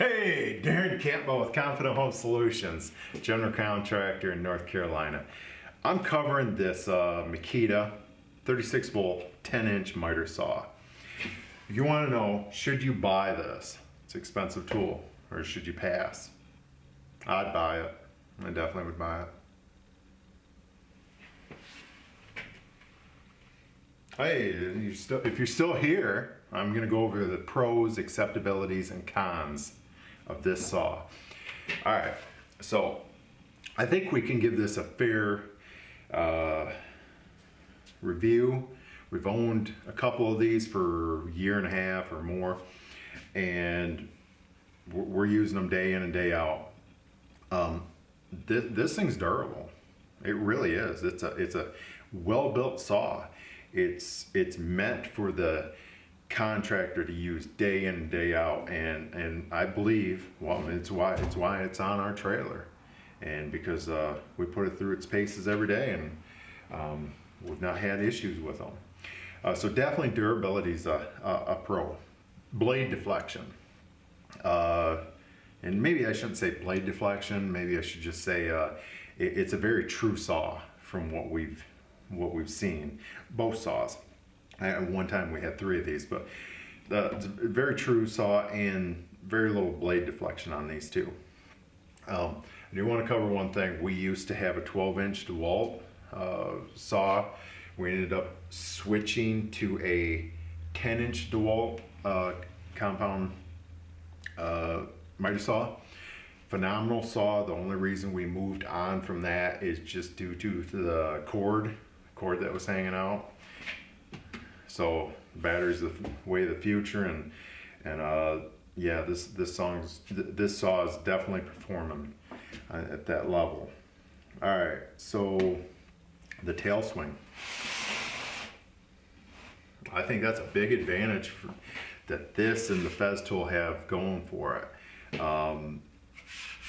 Hey, Darren Campbell with Confident Home Solutions, general contractor in North Carolina. I'm covering this Makita 36 volt 10-inch miter saw. If you want to know, should you buy this? It's an expensive tool, or should you pass? I'd buy it. I definitely would buy it. Hey, if you're still here, I'm going to go over the pros, acceptabilities, and cons of this saw. All right, so I think we can give this a fair review. We've owned a couple of these for a year and a half or more, and we're using them day in and day out. This thing's durable. It really is. It's a well-built saw. It's meant for the contractor to use day in and day out, and I believe, well, it's why it's on our trailer, and because we put it through its paces every day, and we've not had issues with them. So definitely durability is a pro. Blade deflection, and maybe I shouldn't say blade deflection. Maybe I should just say it's a very true saw from what we've seen. Both saws. At one time we had 3 of these, but it's a very true saw and very little blade deflection on these two. I do want to cover one thing. We used to have a 12-inch DeWalt saw. We ended up switching to a 10-inch DeWalt compound miter saw. Phenomenal saw. The only reason we moved on from that is just due to the cord that was hanging out. So battery's the way of the future, and yeah, this saw is definitely performing at that level. All right, so the tail swing. I think that's a big advantage that this and the Fez tool have going for it.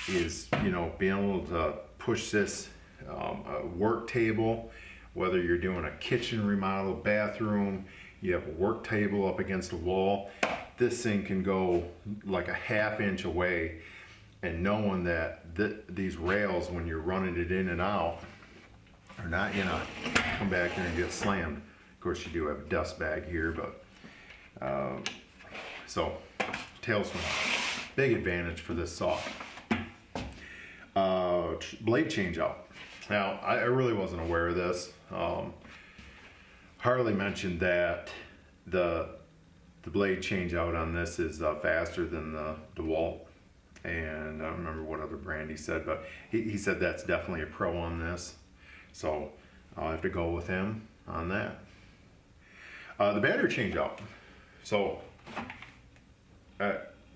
Is, you know, being able to push this work table, whether you're doing a kitchen remodel, bathroom, you have a work table up against a wall, this thing can go like a ½ inch away, and knowing that these rails, when you're running it in and out, are not gonna come back here and get slammed. Of course, you do have a dust bag here, but so tail swing, big advantage for this saw. Blade change out. Now, I really wasn't aware of this. Harley mentioned that the blade change out on this is faster than the DeWalt, and I don't remember what other brand he said, but he said that's definitely a pro on this, so I'll have to go with him on that. The battery change out. So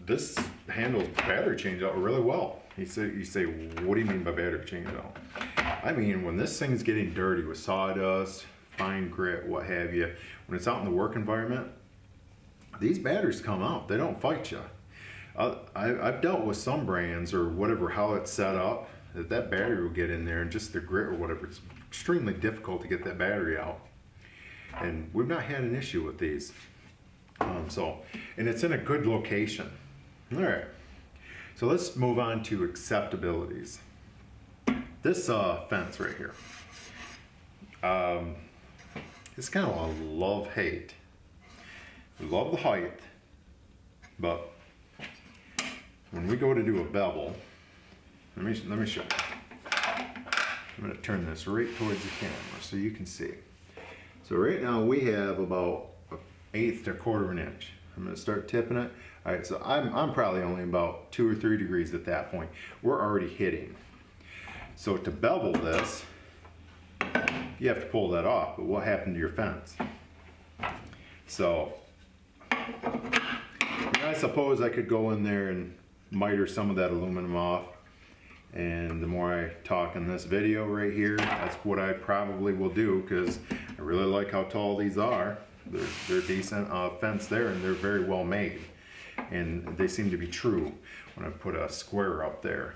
this handles battery change out really well. You say, what do you mean by battery change out? I mean, when this thing's getting dirty with sawdust, fine grit, what have you, when it's out in the work environment, these batteries come out. They don't fight you. I've dealt with some brands or whatever, how it's set up, that battery will get in there, and just the grit or whatever, it's extremely difficult to get that battery out. And we've not had an issue with these. And it's in a good location. All right. So let's move on to acceptabilities. This fence right here, it's kind of a love-hate. We love the height, but when we go to do a bevel, let me show you. I'm going to turn this right towards the camera so you can see. So right now we have about 1/8 to 1/4 inch. I'm going to start tipping it. All right, so I'm probably only about 2 or 3 degrees at that point. We're already hitting. So to bevel this, you have to pull that off, but what happened to your fence? So, I suppose I could go in there and miter some of that aluminum off, and the more I talk in this video right here, that's what I probably will do, because I really like how tall these are. They're decent fence there, and they're very well made, and they seem to be true when I put a square up there.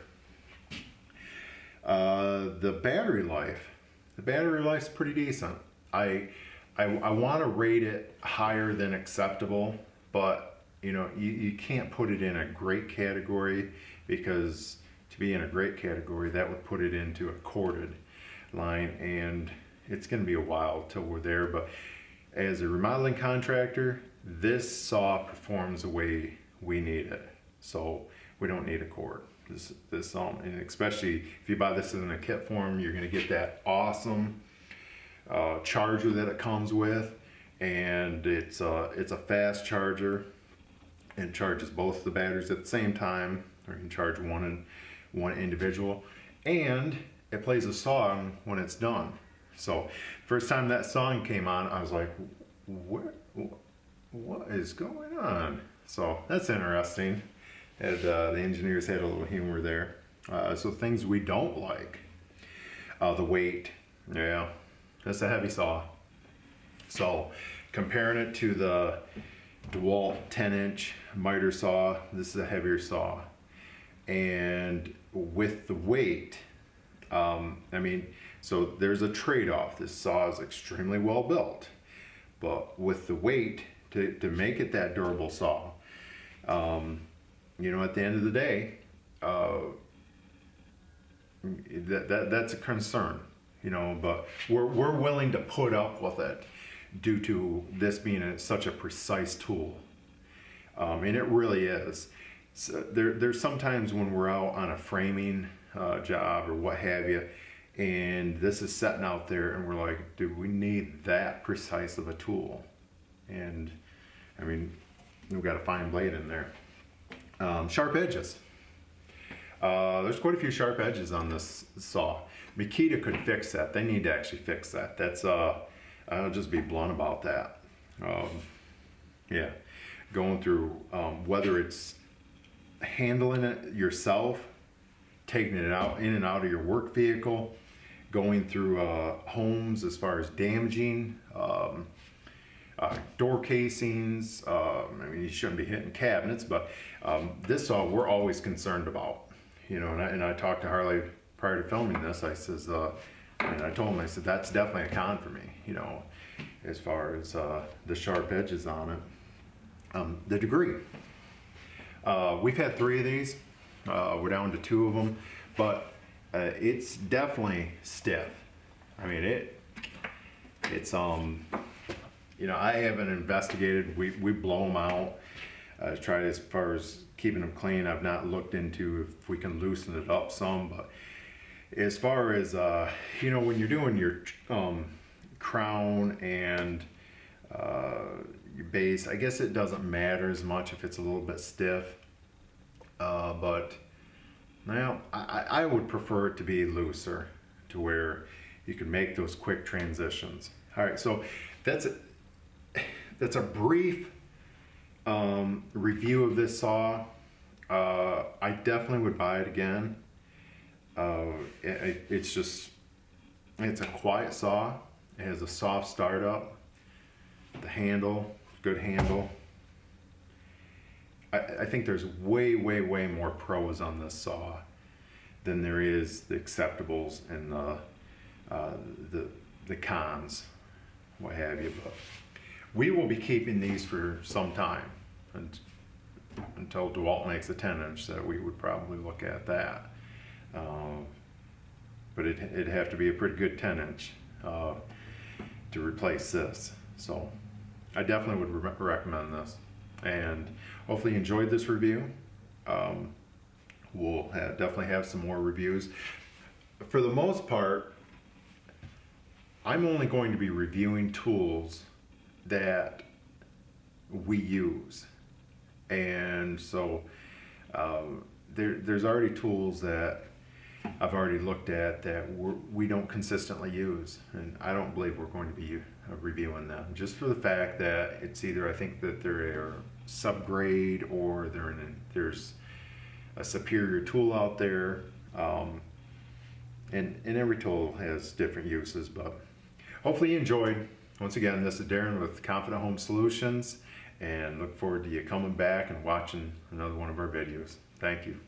The battery life's pretty decent. I want to rate it higher than acceptable, but you know, you can't put it in a great category, because to be in a great category, that would put it into a corded line, and it's going to be a while till we're there. But as a remodeling contractor, this saw performs the way we need it, so we don't need a cord. And especially if you buy this in a kit form, you're going to get that awesome charger that it comes with, and it's a fast charger. It charges both the batteries at the same time, or you can charge one individual, and it plays a song when it's done. So first time that song came on, I was like, what is going on? So that's interesting. And the engineers had a little humor there. So things we don't like. The weight. Yeah, that's a heavy saw. So comparing it to the DeWalt 10-inch miter saw, this is a heavier saw. And with the weight, I mean, so there's a trade-off. This saw is extremely well built, but with the weight, to make it that durable saw, you know, at the end of the day, that's a concern, you know, but we're willing to put up with it due to this being such a precise tool. And it really is. So there's sometimes when we're out on a framing job or what have you, and this is sitting out there and we're like, do we need that precise of a tool? And I mean, we've got a fine blade in there. Sharp edges. There's quite a few sharp edges on this saw. Makita could fix that. They need to actually fix that. That's I'll just be blunt about that. Yeah, going through whether it's handling it yourself, taking it out in and out of your work vehicle, going through homes as far as damaging door casings. I mean, you shouldn't be hitting cabinets, but this saw we're always concerned about, you know. And I talked to Harley prior to filming this. I says, and I told him, I said, that's definitely a con for me, you know, as far as the sharp edges on it. The degree. We've had 3 of these. We're down to 2 of them, but it's definitely stiff. I mean, it's you know, I haven't investigated. We blow them out. Tried as far as keeping them clean. I've not looked into if we can loosen it up some, but as far as you know, when you're doing your crown and your base, I guess it doesn't matter as much if it's a little bit stiff. But now I would prefer it to be looser, to where you can make those quick transitions. All right, so that's a brief review of this saw. I definitely would buy it again. It's a quiet saw. It has a soft startup. The handle, good handle. I think there's way more pros on this saw than there is the acceptables and the cons, what have you. But we will be keeping these for some time, until DeWalt makes a 10-inch. That we would probably look at that. But it'd have to be a pretty good 10-inch to replace this. So I definitely would recommend this, and hopefully you enjoyed this review. We'll definitely have some more reviews. For the most part, I'm only going to be reviewing tools that we use, and so there's already tools that I've already looked at that we don't consistently use, and I don't believe we're going to be reviewing them, just for the fact that it's either, I think that they're subgrade, or there's a superior tool out there, and every tool has different uses. But hopefully you enjoyed. Once again, this is Darren with Confident Home Solutions, and look forward to you coming back and watching another one of our videos. Thank you.